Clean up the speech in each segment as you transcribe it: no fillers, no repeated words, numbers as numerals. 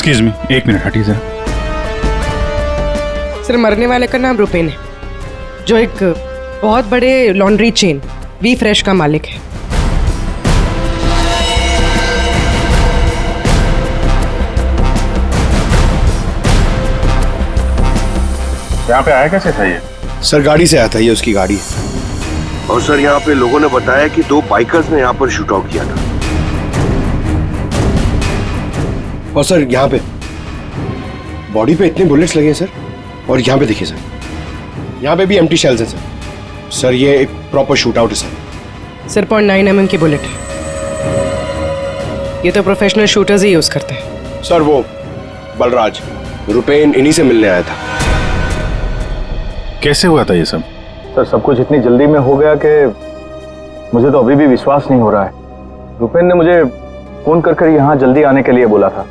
Excuse me, एक minute हटिए जरा। सर, मरने वाले का नाम रुपेन है, जो एक बहुत बड़े लॉन्ड्री चेन वी फ्रेश का मालिक है। यहाँ पे आया कैसे था ये? सर गाड़ी से आया था, ये उसकी गाड़ी है। और सर यहाँ पे लोगों ने बताया कि 2 बाइकर्स ने यहाँ पर शूट आउट किया था। और सर यहाँ पे बॉडी पे इतने बुलेट्स लगे हैं सर, और यहाँ पे देखिए सर, यहाँ पे भी एम्प्टी शेल्स हैं सर। सर ये एक प्रॉपर शूट आउट है सर। सर 0.9 mm की बुलेट है, ये तो प्रोफेशनल शूटर्स ही यूज करते हैं। सर वो बलराज रुपेन इन्हीं से मिलने आया था। कैसे हुआ था ये सब? सर सब कुछ इतनी जल्दी में हो गया कि मुझे तो अभी भी विश्वास नहीं हो रहा है। रुपेन ने मुझे फोन कर यहाँ जल्दी आने के लिए बोला था।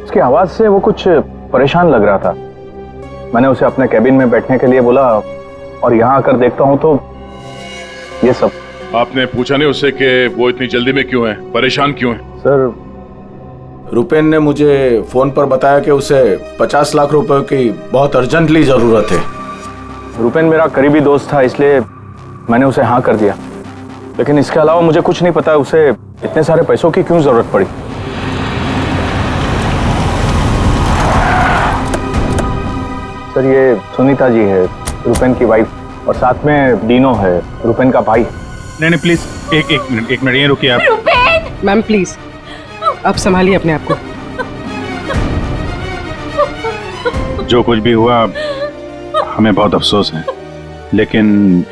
उसकी आवाज से वो कुछ परेशान लग रहा था। मैंने उसे अपने कैबिन में बैठने के लिए बोला, और यहाँ आकर देखता हूँ तो ये सब। आपने पूछा नहीं उससे कि वो इतनी जल्दी में क्यों है, परेशान क्यों है? सर रुपेन ने मुझे फोन पर बताया कि उसे 50 लाख रुपए की बहुत अर्जेंटली जरूरत है। रुपेन मेरा करीबी दोस्त था, इसलिए मैंने उसे हाँ कर दिया। लेकिन इसके अलावा मुझे कुछ नहीं पता उसे इतने सारे पैसों की क्यों जरूरत पड़ी। सर ये सुनीता जी है, रुपेन की वाइफ, और साथ में डीनो है, रुपेन का भाई। नहीं प्लीज, एक मिनट ये रुकिए आप। रुपेन! मैम प्लीज, अब संभालिए अपने आप को। जो कुछ भी हुआ हमें बहुत अफसोस है, लेकिन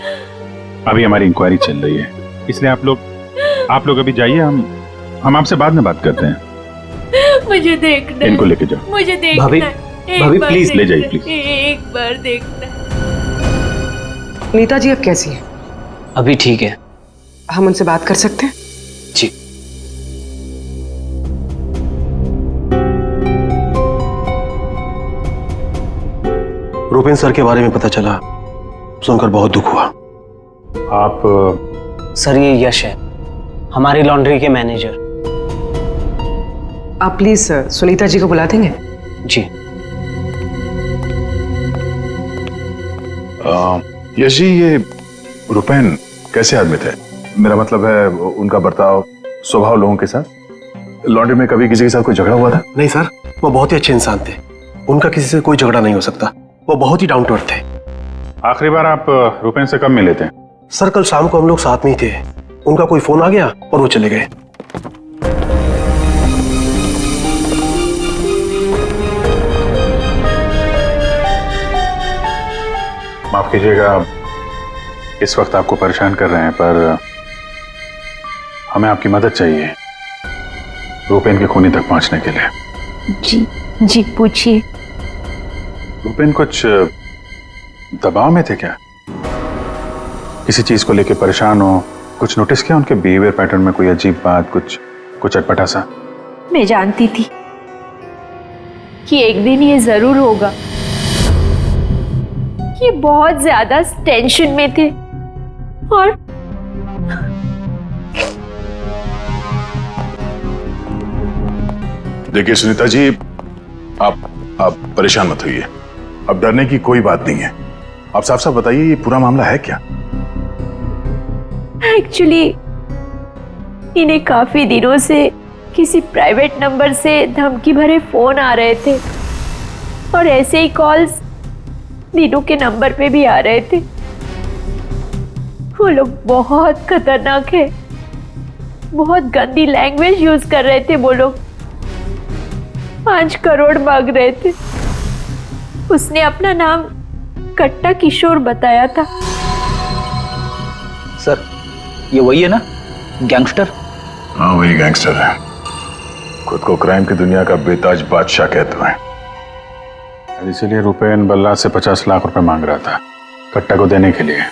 अभी हमारी इंक्वायरी चल रही है, इसलिए आप लोग अभी जाइए, हम आपसे बाद में बात करते हैं। मुझे देखना, इनको लेके जाओ। मुझे देखना। भाभी प्लीज ले जाइए प्लीज। एक बार देखना। नीता जी अब कैसी है? अभी ठीक है। हम उनसे बात कर सकते हैं? जी। रुपेन सर के बारे में पता चला, सुनकर बहुत दुख हुआ। आप सर ये यश है, हमारी लॉन्ड्री के मैनेजर। आप प्लीज सुनीता जी को बुला देंगे? जी। यश जी, ये रुपेन कैसे आदमी थे? मेरा मतलब है उनका बर्ताव, स्वभाव लोगों के साथ। लॉन्ड्री में कभी किसी के साथ कोई झगड़ा हुआ था? नहीं सर, वो बहुत ही अच्छे इंसान थे, उनका किसी से कोई झगड़ा नहीं हो सकता। वो बहुत ही डाउन टू अर्थ थे। आखिरी बार आप रुपेन से कब मिले थे? सर कल शाम को हम लोग साथ में ही थे, उनका कोई फोन आ गया और वो चले गए। माफ कीजिएगा, इस वक्त आपको परेशान कर रहे हैं, पर हमें आपकी मदद चाहिए रुपेन के खूनी तक पहुंचने के लिए। जी पूछिए। रुपेन कुछ दबाव में थे क्या? किसी चीज को लेके परेशान हो? कुछ नोटिस किया उनके बिहेवियर पैटर्न में? कोई अजीब बात, कुछ अटपटा सा? मैं जानती थी कि एक दिन ये जरूर होगा। ये बहुत ज्यादा टेंशन में थे, और देखिए सुनीता जी, आप परेशान मत होइए। अब डरने की कोई बात नहीं है। आप साफ साफ बताइए, ये पूरा मामला है क्या? एक्चुअली इन्हें काफी दिनों से किसी प्राइवेट नंबर से धमकी भरे फोन आ रहे थे, और ऐसे ही कॉल्स दीनू के नंबर पे भी आ रहे थे। वो लोग बहुत खतरनाक है, बहुत गंदी लैंग्वेज यूज कर रहे थे। वो लोग 5 करोड़ मांग रहे थे। उसने अपना नाम कट्टा किशोर बताया था। सर ये वही है ना, गैंगस्टर? हाँ वही गैंगस्टर है, खुद को क्राइम की दुनिया का बेताज बादशाह कहते हैं। इसीलिए रुपेन बल्ला से 50 लाख रुपए मांग रहा था कट्टा को देने के लिए।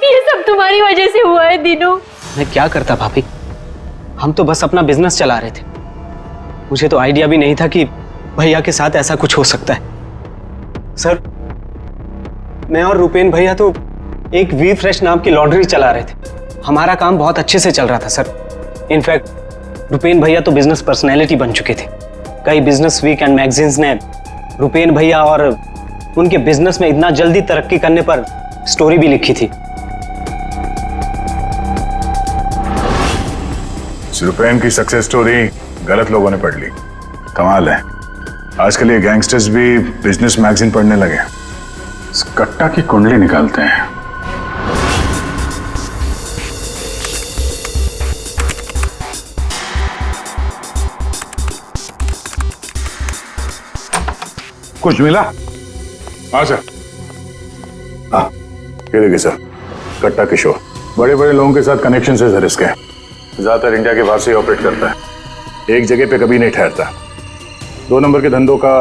ये सब तुम्हारी वजह से हुआ है दीनू। मैं क्या करता भाभी, हम तो बस अपना बिजनेस चला रहे थे। मुझे तो आइडिया भी नहीं था कि भैया के साथ ऐसा कुछ हो सकता है। सर, मैं और रुपेन भैया तो एक वी फ्रेश नाम की लॉन्ड्री चला रहे थे। हमारा काम बहुत अच्छे से चल रहा था सर। इनफैक्ट रुपेन भैया तो बिजनेस पर्सनैलिटी बन चुके थे। कई बिजनेस वीक एंड मैगजीन्स ने रुपेन भैया और उनके बिजनेस में इतना जल्दी तरक्की करने पर स्टोरी भी लिखी थी। रुपेन की सक्सेस स्टोरी गलत लोगों ने पढ़ ली। कमाल है, आजकल ये गैंगस्टर्स भी बिजनेस मैगजीन पढ़ने लगे। इस कट्टा की कुंडली निकालते हैं। कुछ मिला? हाँ सर। हाँ, ये देखिए सर, कट्टा किशोर बड़े बड़े लोगों के साथ कनेक्शन है सर इसके। ज्यादातर इंडिया के बाहर से ऑपरेट करता है, एक जगह पे कभी नहीं ठहरता। 2 नंबर के धंधों का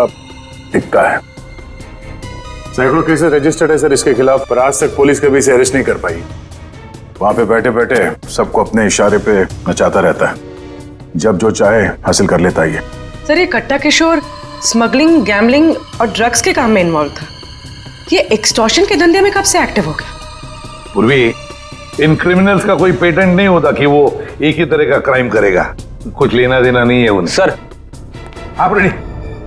टिक्का है। सैकड़ों केसेस रजिस्टर्ड है सर इसके खिलाफ, पर आज तक पुलिस कभी इसे अरेस्ट नहीं कर पाई। वहां पे बैठे बैठे सबको अपने इशारे पे नचाता रहता है, जब जो चाहे हासिल कर लेता है। सर, ये कट्टा किशोर स्मगलिंग, गैम्बलिंग और ड्रग्स के काम में इन्वॉल्व था। ये एक्सटॉर्शन के धंधे में कब से एक्टिव हो गया? पूर्वी, इन क्रिमिनल्स का कोई पेटेंट नहीं होता कि वो एक ही तरह का क्राइम करेगा। कुछ लेना देना नहीं है उन्हें। सर, आप रेडी?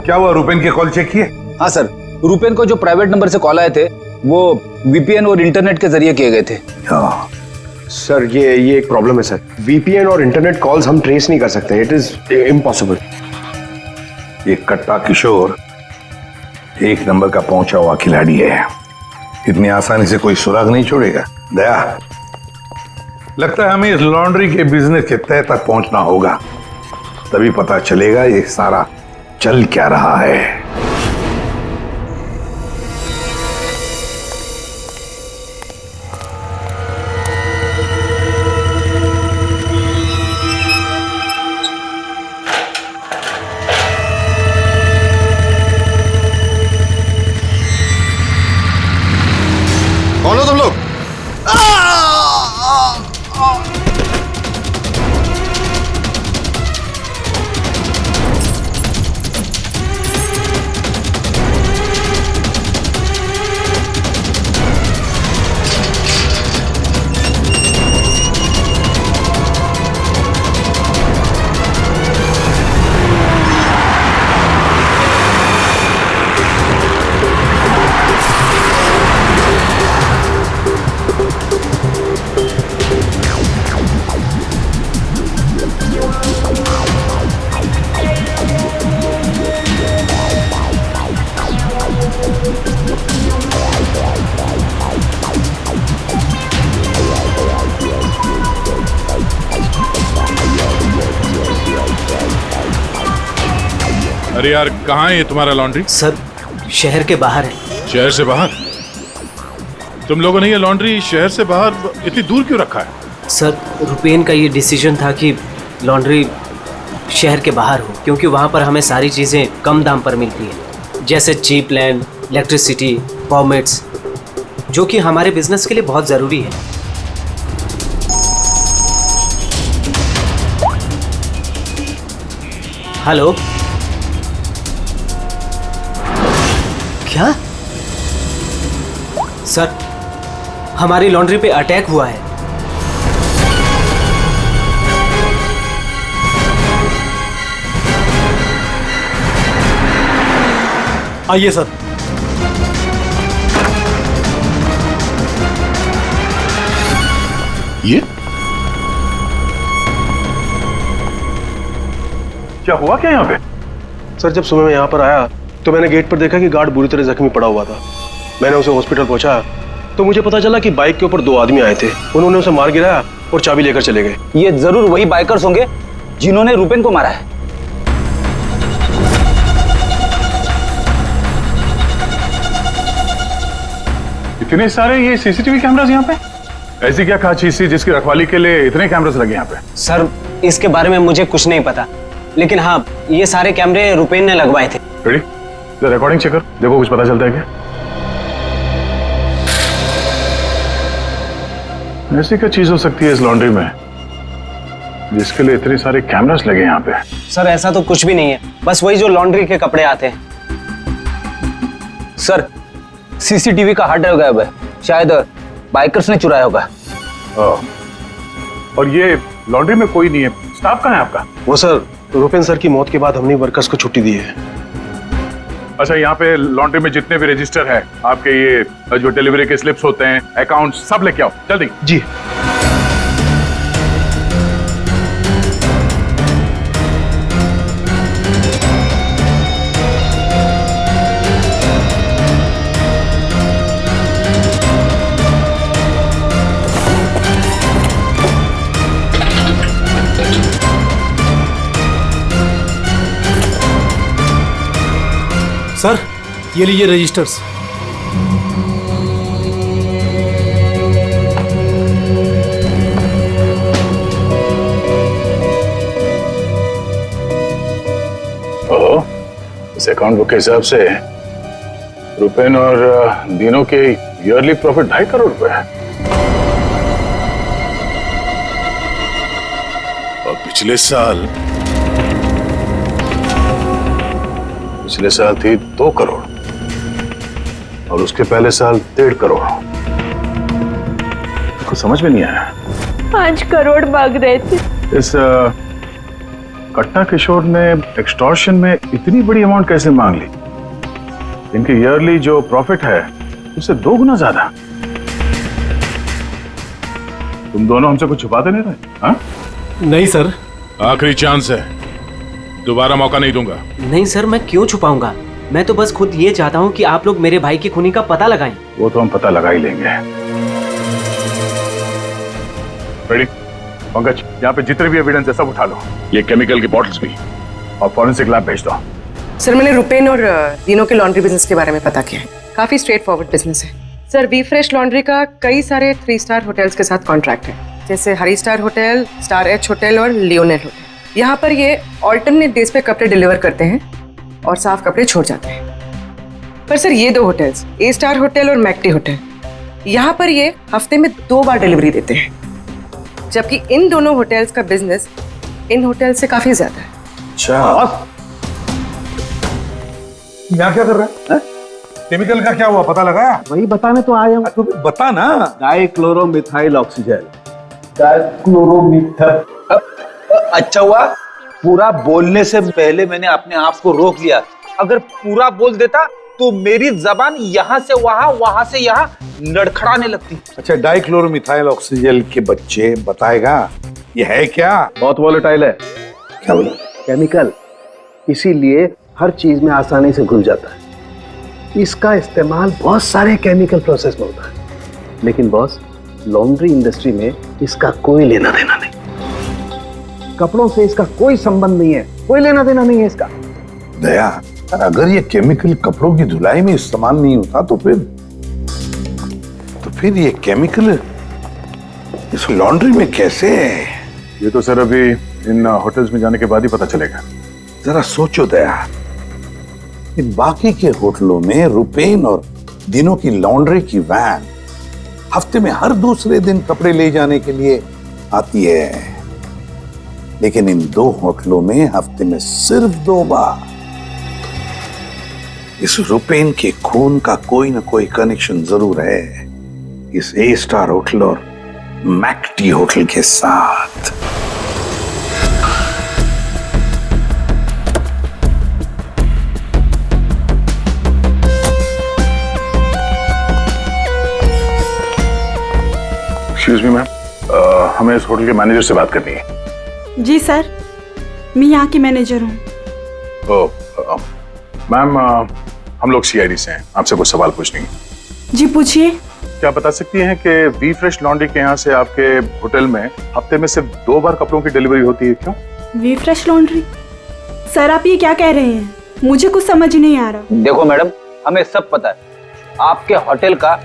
क्या हुआ, रुपेन के कॉल चेक किए? हाँ सर, रुपेन को जो प्राइवेट नंबर से कॉल आए थे वो वीपीएन और इंटरनेट के जरिए किए गए थे। हाँ सर, ये एक प्रॉब्लम है सर। वीपीएन और इंटरनेट कॉल्स हम ट्रेस नहीं कर सकते। It is impossible. ये कट्टा किशोर 1 नंबर का पहुंचा हुआ खिलाड़ी है। इतनी आसानी से कोई सुराग नहीं छोड़ेगा। दया, लगता है हमें इस लॉन्ड्री के बिजनेस के तह तक पहुंचना होगा, तभी पता चलेगा ये सारा चल क्या रहा है। कौन हो तुम लोग? अरे यार, कहाँ है ये तुम्हारा लॉन्ड्री? सर, शहर के बाहर है। शहर से बाहर? तुम लोगों ने ये लॉन्ड्री शहर से बाहर इतनी दूर क्यों रखा है? सर, रुपेन का ये डिसीजन था कि लॉन्ड्री शहर के बाहर हो, क्योंकि वहाँ पर हमें सारी चीज़ें कम दाम पर मिलती हैं, जैसे चीप लैंड, इलेक्ट्रिसिटी, परमिट्स, जो कि हमारे बिजनेस के लिए बहुत ज़रूरी है। हेलो, क्या? सर, हमारी लॉन्ड्री पे अटैक हुआ है। आइए सर। ये क्या हुआ क्या यहाँ पे? सर, जब सुबह मैं यहाँ पर आया तो मैंने गेट पर देखा कि गार्ड बुरी तरह जख्मी पड़ा हुआ था। मैंने उसे हॉस्पिटल पहुंचाया तो मुझे पता चला कि बाइक के ऊपर 2 आदमी आए थे। उन्होंने उसे मार गिराया और चाबी लेकर चले गए। ये जरूर वही बाइकर्स होंगे जिन्होंने रुपेन को मारा है। इतने सारे ये सीसीटीवी कैमरास यहाँ पे? ऐसी क्या खास चीज थी जिसकी रखवाली के लिए इतने कैमरास लगे यहाँ पे? सर, इसके बारे में मुझे कुछ नहीं पता, लेकिन हाँ, ये सारे कैमरे रुपेन ने लगवाए थे। रेडी? रिकॉर्डिंग चेक कर, देखो कुछ पता चलता है क्या? ऐसी क्या चीज हो सकती है इस लॉन्ड्री में जिसके लिए इतने सारे कैमरास लगे यहाँ पे? सर, ऐसा तो कुछ भी नहीं है, बस वही जो लॉन्ड्री के कपड़े आते हैं। सर, सीसीटीवी का हार्ड ड्राइव गायब है, शायद बाइकर्स ने चुराया होगा। और ये लॉन्ड्री में कोई नहीं है, स्टाफ कहाँ है आपका? वो सर, रुपेन सर की मौत के बाद हमने वर्कर्स को छुट्टी दी है। अच्छा, यहाँ पे लॉन्ड्री में जितने भी रजिस्टर है आपके, ये जो डिलीवरी के स्लिप्स होते हैं, अकाउंट, सब लेके आओ जल्दी। जी। सर, ये लीजिए रजिस्टर्स। ओह, इस अकाउंट बुक के हिसाब से रुपेन और दिनों के ईयरली प्रॉफिट 2.5 करोड़ रुपए है। और पिछले साल थी 2 करोड़ और उसके पहले साल 1.5 करोड़। कुछ समझ में नहीं आया। 5 करोड़ मांग रहे थे। इस कट्टा किशोर ने एक्सटॉर्शन में इतनी बड़ी अमाउंट कैसे मांग ली? इनके ईयरली जो प्रॉफिट है उससे 2 गुना ज्यादा। तुम दोनों हमसे कुछ छुपाते नहीं रहे? हाँ? नहीं सर। आखिरी चांस है, दोबारा मौका नहीं दूंगा। नहीं सर, मैं क्यों छुपाऊंगा? मैं तो बस खुद ये चाहता हूँ कि आप लोग मेरे भाई की खूनी का पता लगाएं। वो तो हम पता लगा ही लेंगे। रेडी? पंकज, यहाँ पे जितने भी एविडेंस है सब उठा लो, ये केमिकल की बॉटल्स भी, और फॉरेंसिक लैब भेज दो। सर, मैंने रुपेन और दिनों के लॉन्ड्री बिजनेस के बारे में पता किया है। काफी स्ट्रेट फॉरवर्ड बिजनेस है सर। वी फ्रेश लॉन्ड्री का कई सारे 3 स्टार होटल्स के साथ कॉन्ट्रैक्ट है, जैसे हरी star hotel, star H hotel और लियोनेल होटल। यहाँ पर ये ऑल्टरनेट डेज पे कपड़े डिलीवर करते हैं और साफ कपड़े छोड़ जाते हैं। पर सर, ये 2 होटल्स, ए स्टार होटल और मैक्टी होटल, यहाँ पर ये हफ्ते में 2 बार डिलीवरी देते हैं, जबकि इन दोनों होटल्स का बिजनेस इन होटल से काफी ज्यादा है। अच्छा, यहाँ क्या कर रहा है? केमिकल का क्या हुआ, पता लगाया? वही बताने तो आया हूँ। तो बता ना। डाइक्लोरोमिथाइल ऑक्सीजन। अच्छा हुआ पूरा बोलने से पहले मैंने अपने आप को रोक लिया। अगर पूरा बोल देता तो मेरी जबान यहाँ से वहां, वहां से यहाँ लड़खड़ाने लगती। अच्छा, डाइक्लोरोमिथाइल ऑक्सीजन के बच्चे बताएगा ये है क्या? बहुत वॉलेटाइल है। क्या बोला? केमिकल, इसीलिए हर चीज में आसानी से घुल जाता है। इसका इस्तेमाल बहुत सारे केमिकल प्रोसेस में होता है, लेकिन बॉस, लॉन्ड्री इंडस्ट्री में इसका कोई लेना देना नहीं। कपड़ों से इसका कोई संबंध नहीं है, कोई लेना देना नहीं है इसका। दया, अगर ये केमिकल कपड़ों की धुलाई में इस्तेमाल नहीं होता तो फिर ये केमिकल इस लॉन्ड्री में कैसे? ये तो सर अभी इन होटल्स में जाने के बाद ही पता चलेगा। जरा सोचो दया, इन बाकी के होटलों में रुपेन और दिनों की लॉन्ड्री की वैन हफ्ते में हर दूसरे दिन कपड़े ले जाने के लिए आती है, लेकिन इन 2 होटलों में हफ्ते में सिर्फ 2 बार। इस रुपेन के खून का कोई ना कोई कनेक्शन जरूर है इस ए स्टार होटल और मैक्टी होटल के साथ। एक्सक्यूज मी मैम, हमें इस होटल के मैनेजर से बात करनी है। जी सर, मैं यहाँ की मैनेजर हूँ। मैम, हम लोग सीआईडी से हैं, आपसे कुछ सवाल पूछने हैं। जी पूछिए। क्या बता सकती हैं कि वी फ्रेश लॉन्ड्री के यहाँ से आपके होटल में हफ्ते में सिर्फ 2 बार कपड़ों की डिलीवरी होती है, क्यों? We fresh laundry? सर, आप ये क्या कह रहे हैं? मुझे कुछ समझ नहीं आ रहा। देखो मैडम, हमें सब पता है आपके होटल का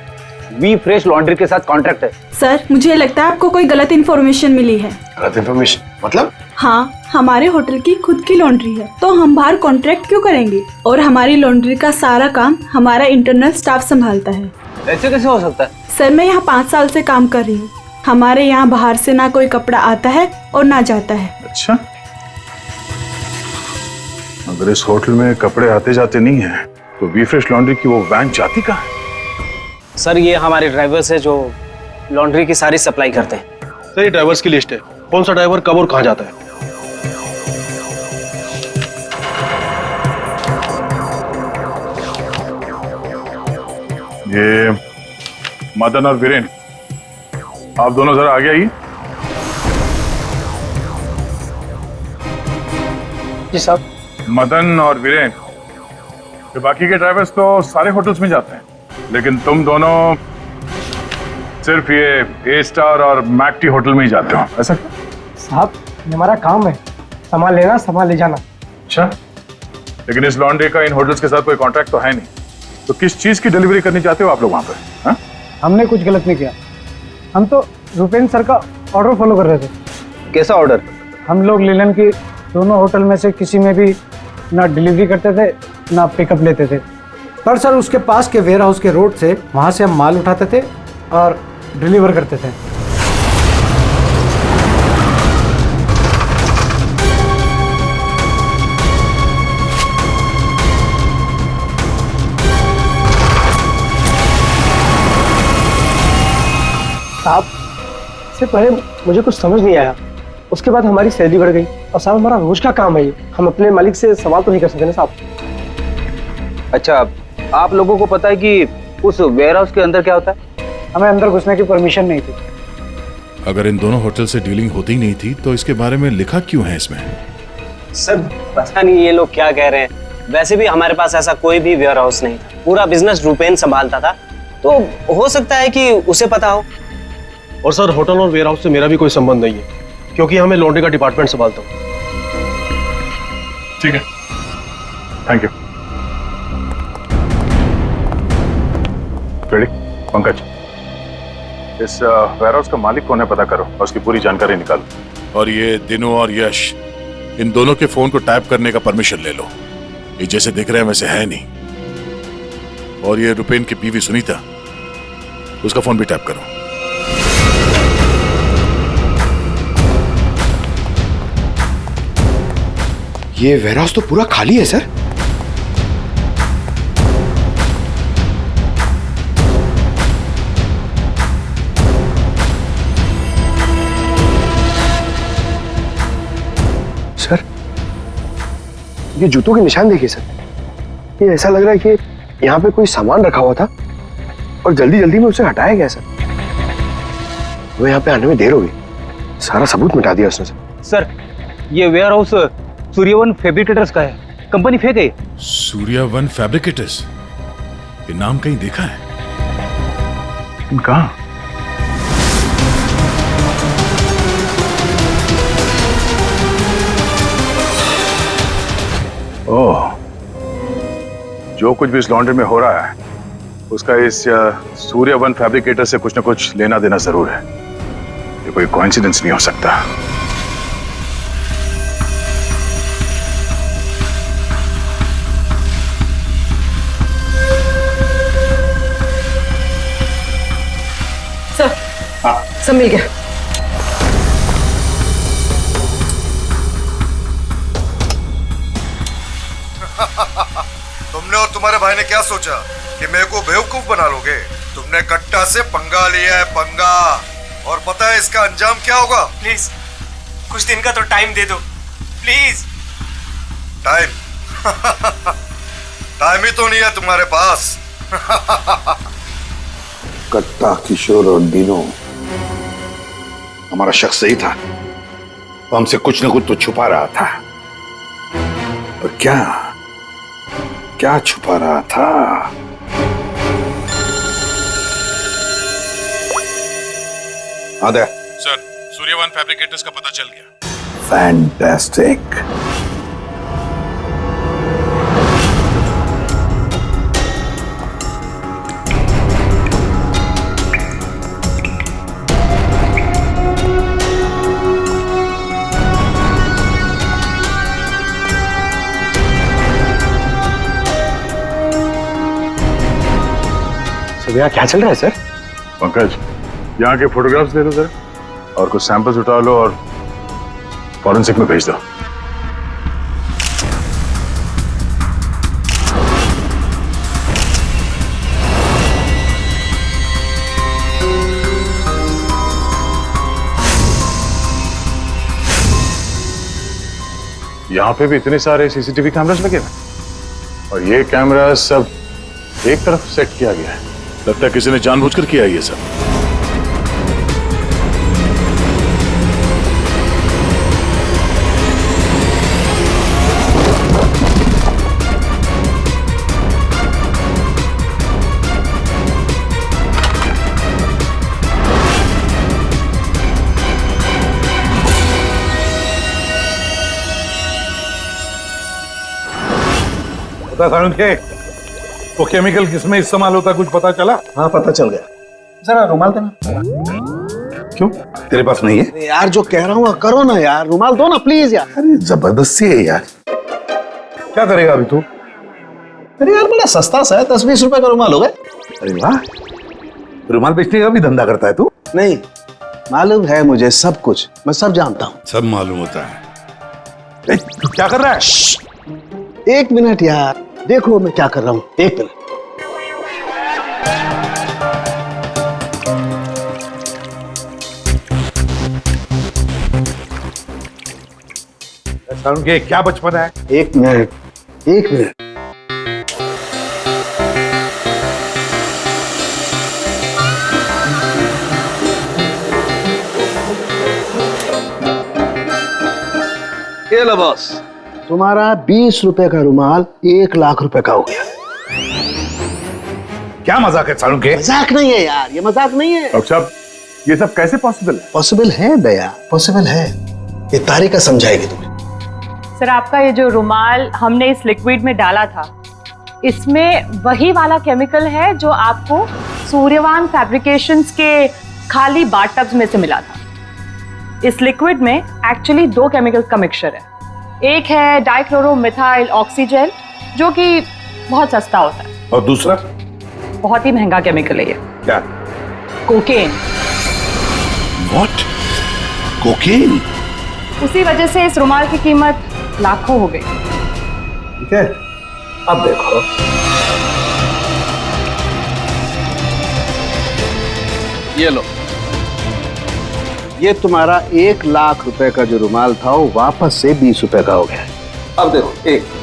वी फ्रेश लॉन्ड्री के साथ कॉन्ट्रैक्ट है। सर, मुझे लगता है आपको कोई गलत इन्फॉर्मेशन मिली है। गलत इन्फॉर्मेशन मतलब? हाँ, हमारे होटल की खुद की लॉन्ड्री है, तो हम बाहर कॉन्ट्रैक्ट क्यों करेंगे? और हमारी लॉन्ड्री का सारा काम हमारा इंटरनल स्टाफ संभालता है। ऐसे कैसे हो सकता है? सर, मैं यहाँ 5 साल से काम कर रही हूँ। हमारे यहाँ बाहर से ना कोई कपड़ा आता है और ना जाता है। अच्छा, अगर इस होटल में कपड़े आते जाते नहीं है तो वी फ्रेश लॉन्ड्री की वो वैन जाती कहाँ है? सर ये हमारे ड्राइवर्स है जो लॉन्ड्री की सारी सप्लाई करते हैं। सर ये ड्राइवर्स की लिस्ट है, कौन सा ड्राइवर कब और कहाँ जाता है। ये मदन और वीरेन, आप दोनों जरा आगे आइए। जी साहब। मदन और वीरेन, ये बाकी के ड्राइवर्स तो सारे होटल्स में जाते हैं, लेकिन तुम दोनों सिर्फ ये ए स्टार और मैक टी होटल में ही जाते हो, ऐसा क्यों? साहब ये हमारा काम है, सामान लेना सामान ले जाना। अच्छा, लेकिन इस लॉन्ड्री का इन होटल्स के साथ कोई कॉन्ट्रैक्ट तो है नहीं, तो किस चीज की डिलीवरी करनी चाहते हो आप लोग वहां पे? हाँ? हमने कुछ गलत नहीं किया, हम तो रुपेन सर का ऑर्डर फॉलो कर रहे थे। कैसा ऑर्डर? हम लोग लिलन की दोनों होटल में से किसी में भी ना डिलीवरी करते थे ना पिकअप लेते थे, पर सर उसके पास के वेयर हाउस के रोड से वहाँ से हम माल उठाते थे और डिलीवर करते थे। साहब इससे पहले मुझे कुछ समझ नहीं आया, उसके बाद हमारी सैलरी बढ़ गई और साहब हमारा रोज का काम है ये, हम अपने मालिक से सवाल तो नहीं कर सकते ना साहब। अच्छा, आप लोगों को पता है कि उस वेयर हाउस के अंदर क्या होता है? हमें अंदर घुसने की परमिशन नहीं थी। अगर इन दोनों होटल से डीलिंग होती ही नहीं थी तो इसके बारे में लिखा क्यों है इसमें? सर पता नहीं ये लोग क्या कह रहे हैं, वैसे भी हमारे पास ऐसा कोई भी वेयर हाउस नहीं था, पूरा बिजनेस रुपेन संभालता था, तो हो सकता है कि उसे पता हो। और सर होटल और वेयर हाउस से मेरा भी कोई संबंध नहीं है, क्योंकि हमें लॉन्ड्री का डिपार्टमेंट संभालता हूँ। ठीक है, थैंक यू। रेडी? पंकज, इस वेयर हाउस का मालिक कौन है पता करो और उसकी पूरी जानकारी निकालो। और ये दिनू और यश, इन दोनों के फोन को टैप करने का परमिशन ले लो, ये जैसे दिख रहे हैं वैसे है नहीं। और ये रुपेन की बीवी सुनीता, उसका फोन भी टैप करो। ये वेयर हाउस तो पूरा खाली है सर। सर ये जूतों के निशान देखिए सर, ये ऐसा लग रहा है कि यहाँ पे कोई सामान रखा हुआ था और जल्दी जल्दी में उसे हटाया गया सर। वो यहाँ पे आने में देर हो गई, सारा सबूत मिटा दिया उसने सर। सर ये वेयर हाउस सूर्यवन फैब्रिकेटर्स का है, कंपनी फेक है। सूर्यवन फैब्रिकेटर्स, ये नाम कहीं देखा है, लेकिन कहाँ? ओह, जो कुछ भी इस लॉन्ड्री में हो रहा है उसका इस सूर्यवन फैब्रिकेटर से कुछ ना कुछ लेना देना जरूर है। ये कोई कोइंसिडेंस नहीं हो सकता। सर, सब मिल गया। तुमने और तुम्हारे भाई ने क्या सोचा कि मेरे को बेवकूफ बना लोगे? तुमने कट्टा से पंगा लिया है, पंगा। और पता है इसका अंजाम क्या होगा? प्लीज कुछ दिन का तो टाइम दे दो प्लीज। टाइम? टाइम ही तो नहीं है तुम्हारे पास। कट्टा, किशोर और दिनो, हमारा शख्स सही था, वो हमसे कुछ न कुछ तो छुपा रहा था। और क्या क्या छुपा रहा था? आदे सर, सूर्यवन फैब्रिकेटर्स का पता चल गया। फैंटास्टिक। यहाँ क्या चल रहा है सर? पंकज, यहाँ के फोटोग्राफ्स ले लो सर, और कुछ सैंपल्स उठा लो और फॉरेंसिक में भेज दो। यहाँ पे भी इतने सारे सीसीटीवी कैमरास लगे हुए और ये कैमरा सब एक तरफ सेट किया गया है। लगता है किसी ने जानबूझकर किया है ये सब। के वो केमिकल किसमें इस्तेमाल होता कुछ पता चला? हाँ पता चल गया। जरा रुमाल देना। क्यों तेरे पास नहीं है? यार जो कह रहा हूँ करो ना यार, रुमाल दो ना प्लीज यार। अरे जबरदस्ती है यार। क्या करेगा अभी तू? अरे यार बड़ा सस्ता सा है, 10-20 रुपए का रुमाल होगा। अरे वाह, रुमाल बेचने का भी धंधा करता है तू? नहीं, मालूम है मुझे सब कुछ, मैं सब जानता हूँ। सब मालूम होता है। तू क्या कर रहा है? एक मिनट यार, देखो मैं क्या कर रहा हूँ, एक मिनट। के क्या बचपन है? एक मिनट, एक मिनट। ये लो बॉस, तुम्हारा 20 रुपए का रुमाल 1 लाख रुपए का हो गया। क्या मजाक है सालू के? मजाक नहीं है यार, ये मजाक नहीं है। डॉक्टर साहब ये सब कैसे पॉसिबल है? पॉसिबल है दया, पॉसिबल है। ये तारिका समझाएगी तुम्हें। सर आपका ये जो रुमाल हमने इस लिक्विड में डाला था, इसमें वही वाला केमिकल है जो आपको सूर्यवान फैब्रिकेशंस के खाली बाथटब्स में से मिला था। इस लिक्विड में एक्चुअली 2 केमिकल्स का मिक्सचर है। एक है डाइक्लोरोमिथाइल ऑक्सीजेल जो कि बहुत सस्ता होता है, और दूसरा बहुत ही महंगा केमिकल है ये। क्या? कोकेन। व्हाट? कोकेन? उसी वजह से इस रुमाल की कीमत लाखों हो गई। ठीक है, अब देखो। ये लो, ये तुम्हारा 1 लाख रुपए का जो रुमाल था वो वापस से 20 रुपए का हो गया। अब देखो, एक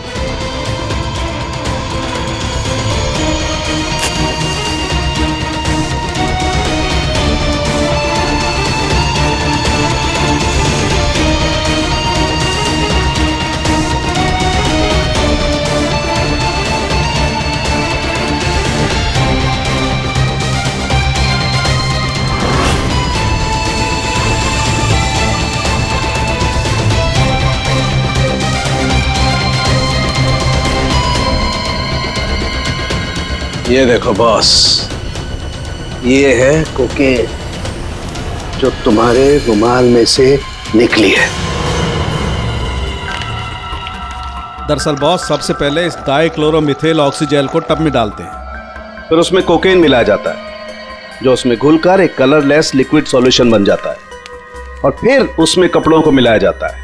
ये देखो बॉस, ये है कोकेन जो तुम्हारे रुमाल में से निकली है। दरअसल बॉस, सबसे पहले इस डाइक्लोरोमिथेल ऑक्सीजेल को टब में डालते हैं, फिर उसमें कोकेन मिलाया जाता है जो उसमें घुलकर एक कलरलेस लिक्विड सॉल्यूशन बन जाता है, और फिर उसमें कपड़ों को मिलाया जाता है।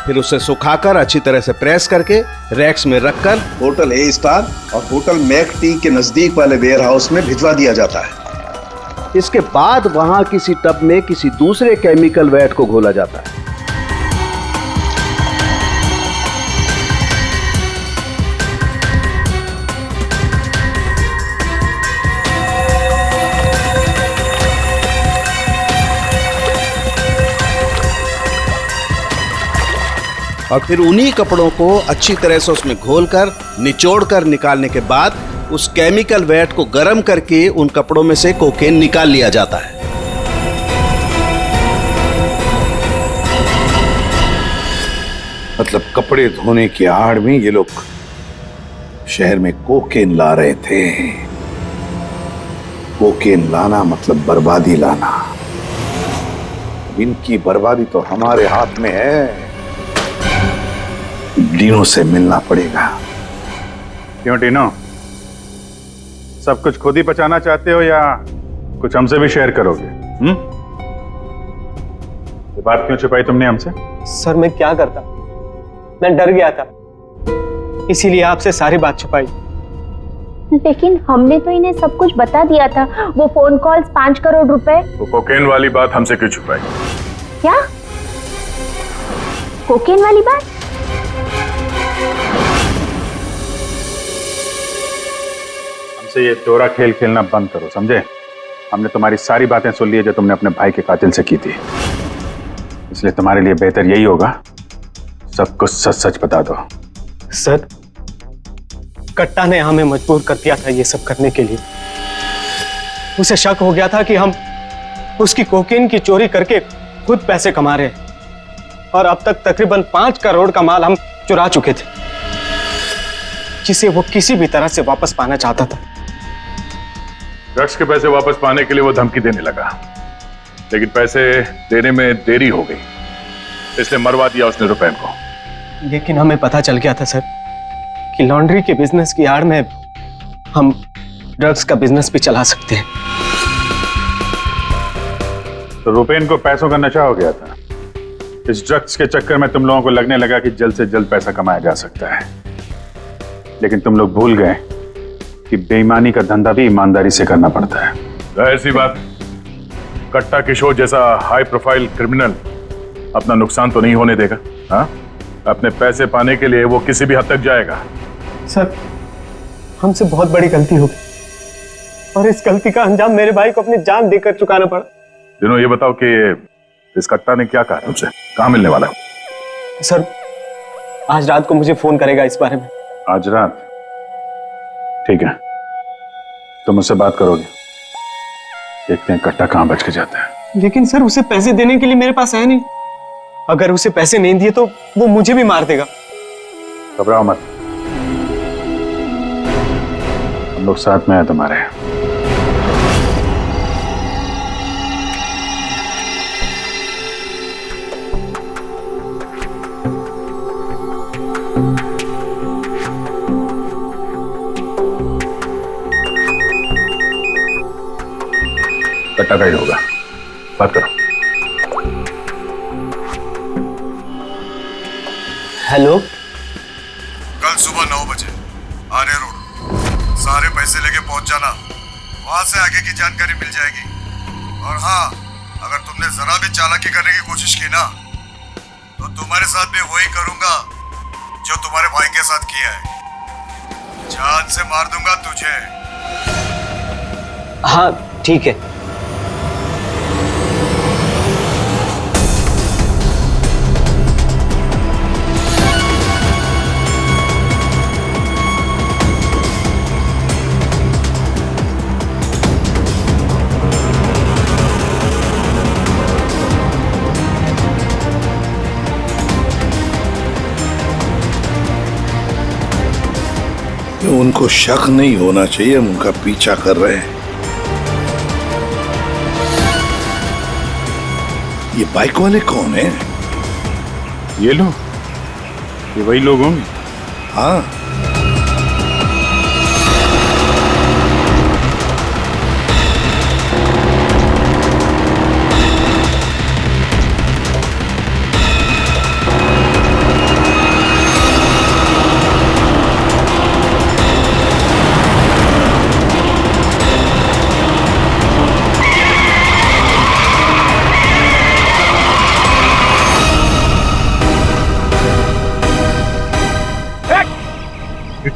फिर उसे सुखाकर अच्छी तरह से प्रेस करके रैक्स में रखकर होटल ए स्टार और होटल मैक टी के नजदीक वाले वेयर हाउस में भिजवा दिया जाता है। इसके बाद वहां किसी टब में किसी दूसरे केमिकल वैट को घोला जाता है। और फिर उन्हीं कपड़ों को अच्छी तरह से उसमें घोलकर निचोड़कर निकालने के बाद उस केमिकल वैट को गर्म करके उन कपड़ों में से कोकेन निकाल लिया जाता है। मतलब कपड़े धोने की आड़ में ये लोग शहर में कोकेन ला रहे थे। कोकेन लाना मतलब बर्बादी लाना। इनकी बर्बादी तो हमारे हाथ में है। डीनो से मिलना पड़ेगा। क्यों डीनो, सब कुछ खुद ही पचाना चाहते हो या कुछ हमसे भी शेयर करोगे? ये बात क्यों छुपाई तुमने हमसे? सर मैं क्या करता, मैं डर गया था, इसीलिए आपसे सारी बात छुपाई। लेकिन हमने तो इन्हें सब कुछ बता दिया था। वो फोन कॉल्स, 5 करोड़ रुपए। वो कोकेन वाली बात हमसे क्यों छुपाई? क्या कोकेन वाली बात? हमसे ये चोरा खेल खेलना बंद करो, समझे? हमने तुम्हारी सारी बातें सुन ली है जो तुमने अपने भाई के कातिल से की थी, इसलिए तुम्हारे लिए बेहतर यही होगा सब कुछ सच सच बता दो। सर, कट्टा ने हमें मजबूर कर दिया था ये सब करने के लिए। उसे शक हो गया था कि हम उसकी कोकेन की चोरी करके खुद पैसे कमा रहे हैं और अब तक तकरीबन 5 करोड़ का माल हम चुरा चुके थे, जिसे वो किसी भी तरह से वापस पाना चाहता था। ड्रग्स के पैसे वापस पाने के लिए वो धमकी देने लगा, लेकिन पैसे देने में देरी हो गई, इसलिए मरवा दिया उसने रुपैन को। लेकिन हमें पता चल गया था सर कि लॉन्ड्री के बिजनेस की आड़ में हम ड्रग्स का बिजनेस भी चला सकते हैं। तो रुपैन को पैसों का नशा हो गया था। इस ड्रग्स के चक्कर में तुम लोगों को लगने लगा कि जल्द से जल्द पैसा कमाया जा सकता है, लेकिन तुम लोग भूल गए कि बेईमानी का धंधा भी ईमानदारी से करना पड़ता है। ऐसी बात, कट्टा किशोर जैसा हाई प्रोफाइल क्रिमिनल अपना नुकसान तो नहीं होने देगा। हाँ, अपने पैसे पाने के लिए वो किसी भी हद तक जाएगा। सर, हमसे बहुत बड़ी गलती हो गई और इस गलती का अंजाम मेरे भाई को अपनी जान देकर चुकाना पड़ा। दिनों ये बताओ कि इस कट्टा ने क्या कहा तुमसे, कहाँ मिलने वाला है? सर, आज रात को मुझे फोन करेगा इस बारे में। आज रात? ठीक है, तुम मुझसे बात करोगे, देखते हैं कट्टा कहाँ बच के जाता है। लेकिन सर, उसे पैसे देने के लिए मेरे पास है नहीं। अगर उसे पैसे नहीं दिए तो वो मुझे भी मार देगा। घबराओ मत, हम लोग साथ में हैं तुम्हारे। कट्टा गाइड होगा, बात करो। हेलो, कल सुबह 9 बजे आर्य रोड, सारे पैसे लेके पहुंच जाना, वहां से आगे की जानकारी मिल जाएगी। और हाँ, अगर तुमने जरा भी चालाकी करने की कोशिश की ना, तो तुम्हारे साथ भी वही करूंगा जो तुम्हारे भाई के साथ किया है, जान से मार दूंगा तुझे। हाँ ठीक है। उनको शक नहीं होना चाहिए, हम उनका पीछा कर रहे हैं। ये बाइक वाले कौन है? ये लोग, ये वही लोग होंगे। हाँ,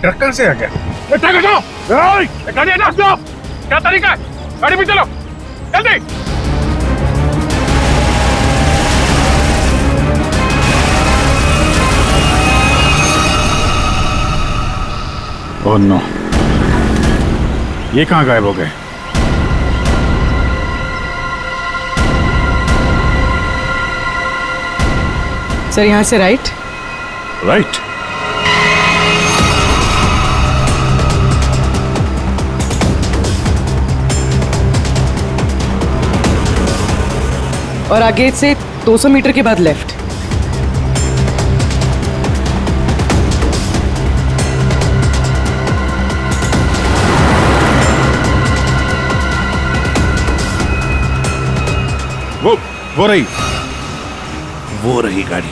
ट्रक कहाँ से आ गया? ट्रक हटाओ! गाड़ी हटाओ! स्टॉप! क्या तरीका है? गाड़ी पे चलो, जल्दी! ओह नो, ये कहाँ गायब हो गए? सर, यहाँ से राइट। राइट? और आगे से 200 मीटर के बाद लेफ्ट। वो रही वो रही गाड़ी।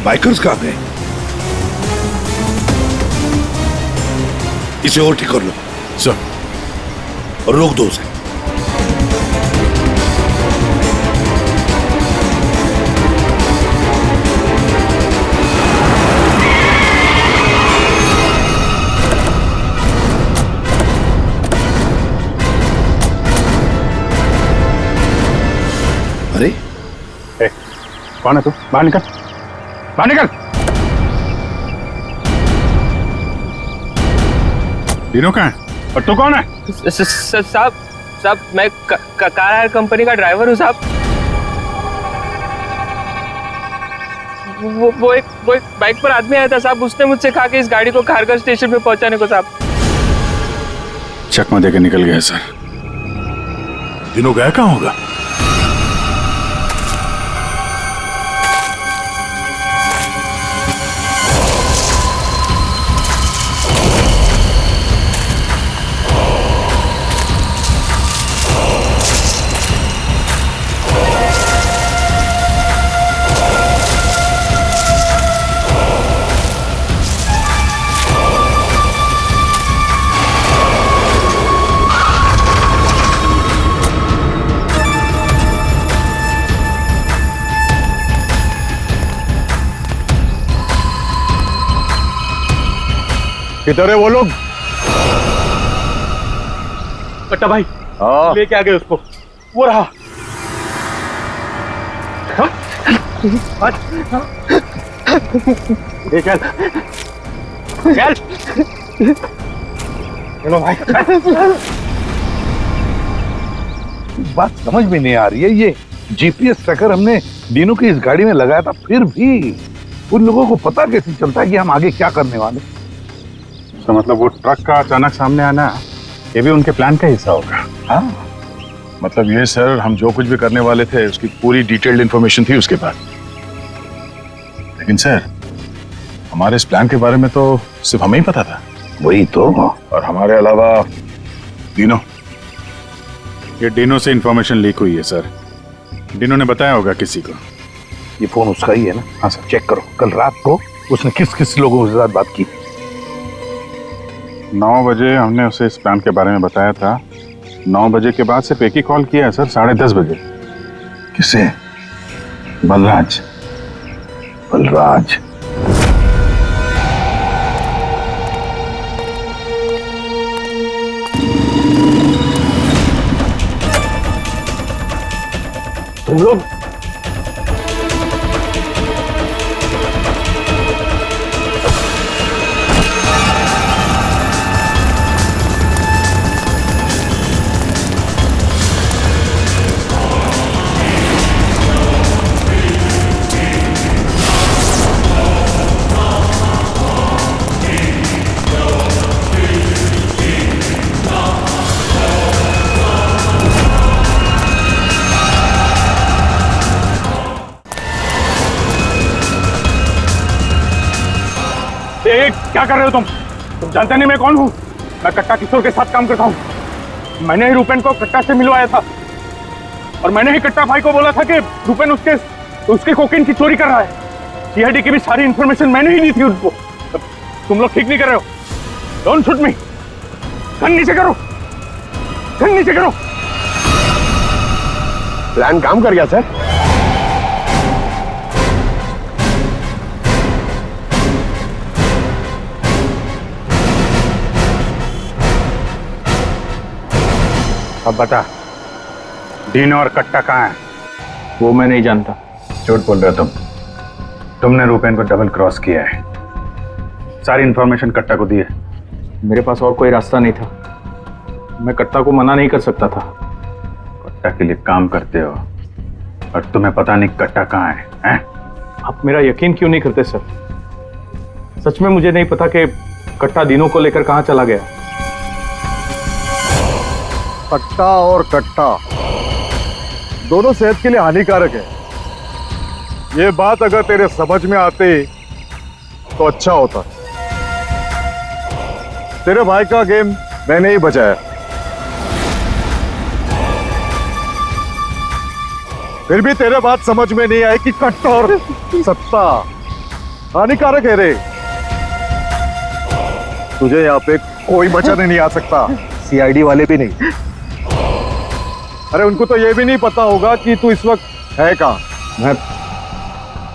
बाइकर्स कहाँ गए? इसे और ठीक कर लो सर। और रोक दो उसे। अरे कौन है तू? बाहर निकल, बाहर निकल। तीनों कहाँ है और तू कौन है? साहब मैं कार हायर कंपनी का ड्राइवर हूँ साहब। वो एक बाइक पर आदमी आया था साहब, उसने मुझसे कहा कि इस गाड़ी को खारगर स्टेशन पे पहुंचाने को साहब। चकमा देके निकल गया सर। तीनों गया कहाँ होगा? किधर है वो लोग? कट्टा भाई लेके आ गए उसको, वो रहा। चल चलो भाई। बात समझ में नहीं आ रही है, ये जीपीएस ट्रैकर हमने दीनों की इस गाड़ी में लगाया था, फिर भी उन लोगों को पता कैसे चलता है कि हम आगे क्या करने वाले? तो मतलब वो ट्रक का अचानक सामने आना ये भी उनके प्लान का हिस्सा होगा। हाँ, मतलब ये सर, हम जो कुछ भी करने वाले थे उसकी पूरी डिटेल्ड इंफॉर्मेशन थी उसके पास। लेकिन सर, हमारे इस प्लान के बारे में तो सिर्फ हमें ही पता था। वही तो। और हमारे अलावा डिनो, ये डिनो से इंफॉर्मेशन लीक हुई है सर। डिनो ने बताया होगा किसी को। ये फोन उसका ही है ना? हाँ सर। चेक करो कल रात को उसने किस किस लोगों के साथ बात की। 9 बजे हमने उसे इस प्लान के बारे में बताया था। 9 बजे के बाद सिर्फ एक ही कॉल किया है सर, 10:30 बजे। किसे? बलराज। बलराज तुम लोग क्या कर रहे हो तुम जानते नहीं मैं कौन हूँ? मैं कट्टा किशोर के साथ काम करता हूँ। मैंने ही रूपेन को कट्टा से मिलवाया था और मैंने ही कट्टा भाई को बोला था कि रूपेन उसके कोकेन की चोरी कर रहा है। सीआईडी की भी सारी इंफॉर्मेशन मैंने ही दी थी उनको। तुम लोग ठीक नहीं कर रहे हो। Don't shoot me. गन नीचे करो, गन नीचे करो। प्लान काम कर गया सर। अब बता, डीनो और कट्टा कहाँ है? वो मैं नहीं जानता। झूठ बोल रहे हो तुम। तुमने रूपेन को डबल क्रॉस किया है। सारी इंफॉर्मेशन कट्टा को दी है। मेरे पास और कोई रास्ता नहीं था। मैं कट्टा को मना नहीं कर सकता था। कट्टा के लिए काम करते हो और तुम्हें पता नहीं कट्टा कहाँ है, हैं? आप मेरा यकीन क्यों नहीं करते सर? सच में मुझे नहीं पता कि कट्टा दिनों को लेकर कहाँ चला गया। कट्टा और कट्टा दोनों सेहत के लिए हानिकारक है। ये बात अगर तेरे समझ में आते तो अच्छा होता। तेरे भाई का गेम मैंने ही बचाया। फिर भी तेरे बात समझ में नहीं आई कि कट्टा और सत्ता हानिकारक है रे। तुझे यहाँ पे कोई बचाने नहीं आ सकता, सीआईडी वाले भी नहीं। अरे उनको तो ये भी नहीं पता होगा कि तू इस वक्त है कहाँ।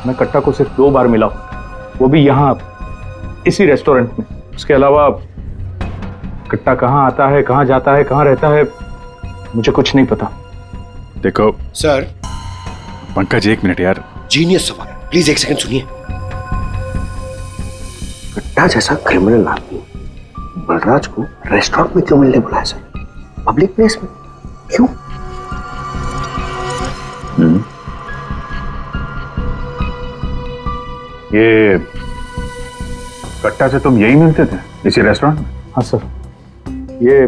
मैं कट्टा को सिर्फ 2 बार मिला हूं, वो भी यहाँ इसी रेस्टोरेंट में। उसके अलावा कट्टा कहाँ आता है, कहाँ जाता है, कहाँ रहता है, मुझे कुछ नहीं पता। देखो सर। पंकज 1 मिनट यार। जीनियस सवाल, प्लीज 1 सेकंड सुनिए। कट्टा जैसा क्रिमिनल आदमी बलराज को रेस्टोरेंट में क्यों मिलने बुलाया सर? पब्लिक प्लेस में क्यों? ये कट्टा से तुम यही मिलते थे, इसी रेस्टोरेंट में? हाँ सर, ये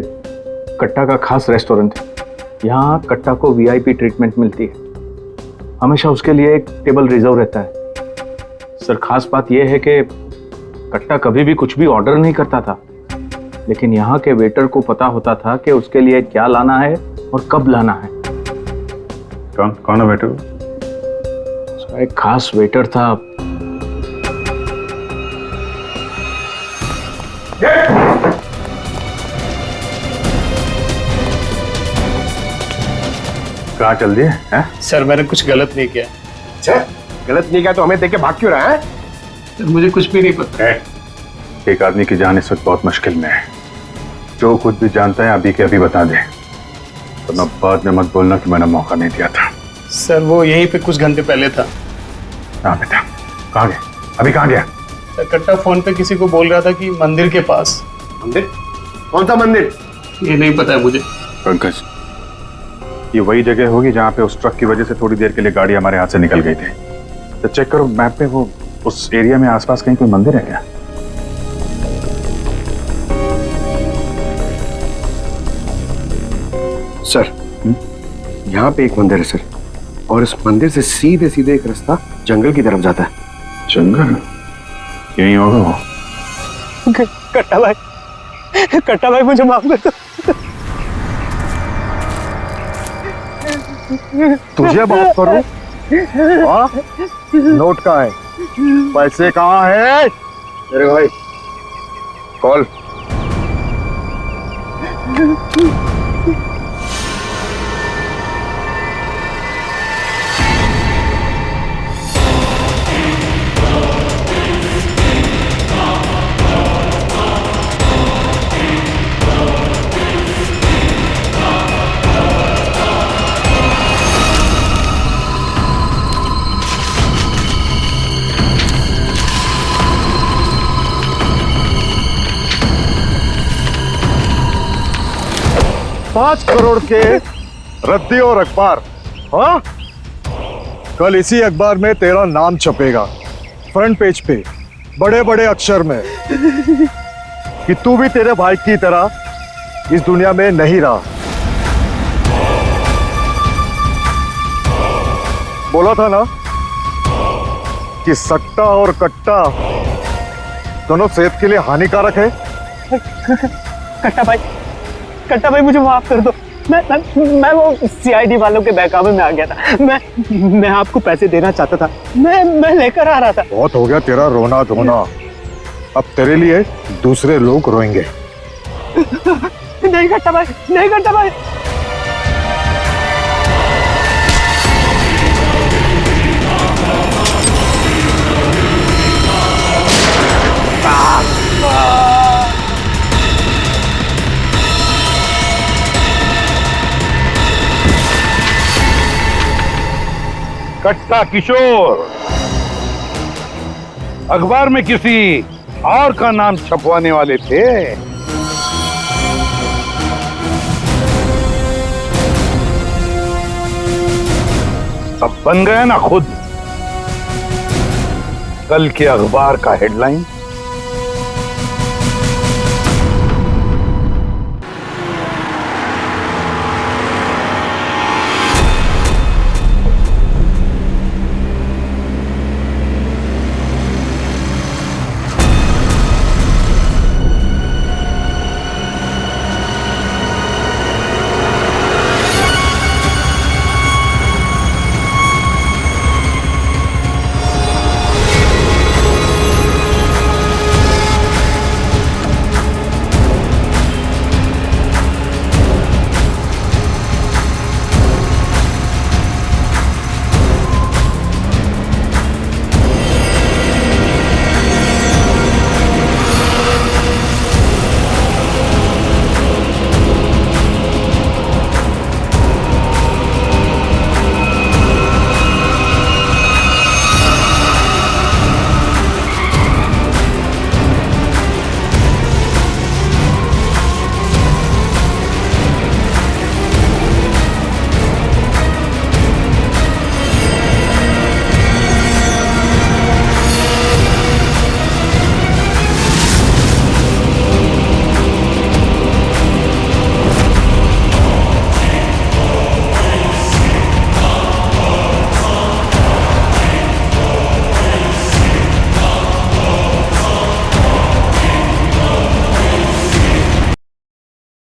कट्टा का खास रेस्टोरेंट है। यहाँ कट्टा को वीआईपी ट्रीटमेंट मिलती है। हमेशा उसके लिए एक टेबल रिजर्व रहता है। सर खास बात यह है कि कट्टा कभी भी कुछ भी ऑर्डर नहीं करता था, लेकिन यहाँ के वेटर को पता होता था कि उसके लिए क्या लाना है और कब लाना है। कौन है वेटर? एक खास वेटर था। कहाँ चल दिए हैं? सर मैंने कुछ गलत नहीं किया। अच्छा, गलत नहीं किया तो हमें देख के भाग क्यों रहा है? सर मुझे कुछ भी नहीं पता। एक आदमी की जान इस वक्त बहुत मुश्किल में है। जो कुछ भी जानता है अभी के अभी बता दे, वरना बाद में मत बोलना कि मैंने मौका नहीं दिया था। सर वो यहीं पे कुछ घंटे पहले था। हाँ बेटा, कहाँ गया? अभी कहाँ गया? सर कट्टा फोन पे किसी को बोल रहा था कि मंदिर के पास। मंदिर? कौन सा मंदिर? ये नहीं पता है मुझे। पंकज, ये वही जगह होगी जहाँ पे उस ट्रक की वजह से थोड़ी देर के लिए गाड़ी हमारे हाथ से निकल गई थी। तो चेक करो मैप पे, वो उस एरिया में आसपास कहीं कोई मंदिर है क्या? सर, यहाँ पे एक मंदिर है सर, और इस मंदिर से सीधे सीधे एक रास्ता जंगल की तरफ जाता है। जंगल? यही होगा वो। कट्टा भाई मुझे माफ कर दो। तुझे माफ करूं? हाँ? नोट कहाँ है? पैसे कहाँ है? अरे भाई कॉल। $5 करोड़ के रद्दी और अखबार। हाँ, कल इसी अखबार में तेरा नाम छपेगा फ्रंट पेज पे बड़े बड़े अक्षर में कि तू भी तेरे भाई की तरह इस दुनिया में नहीं रहा। बोला था ना कि सट्टा और कट्टा दोनों सेहत के लिए हानिकारक है। कट्टा भाई मुझे माफ कर दो। मैं वो सीआईडी वालों के बहकावे में आ गया था। मैं आपको पैसे देना चाहता था। मैं लेकर आ रहा था। बहुत हो गया तेरा रोना धोना, अब तेरे लिए दूसरे लोग रोएंगे। नहीं कट्टा भाई, नहीं कट्टा भाई। कट्टा किशोर अखबार में किसी और का नाम छपवाने वाले थे। अब बन गया ना खुद। कल के अखबार का हेडलाइन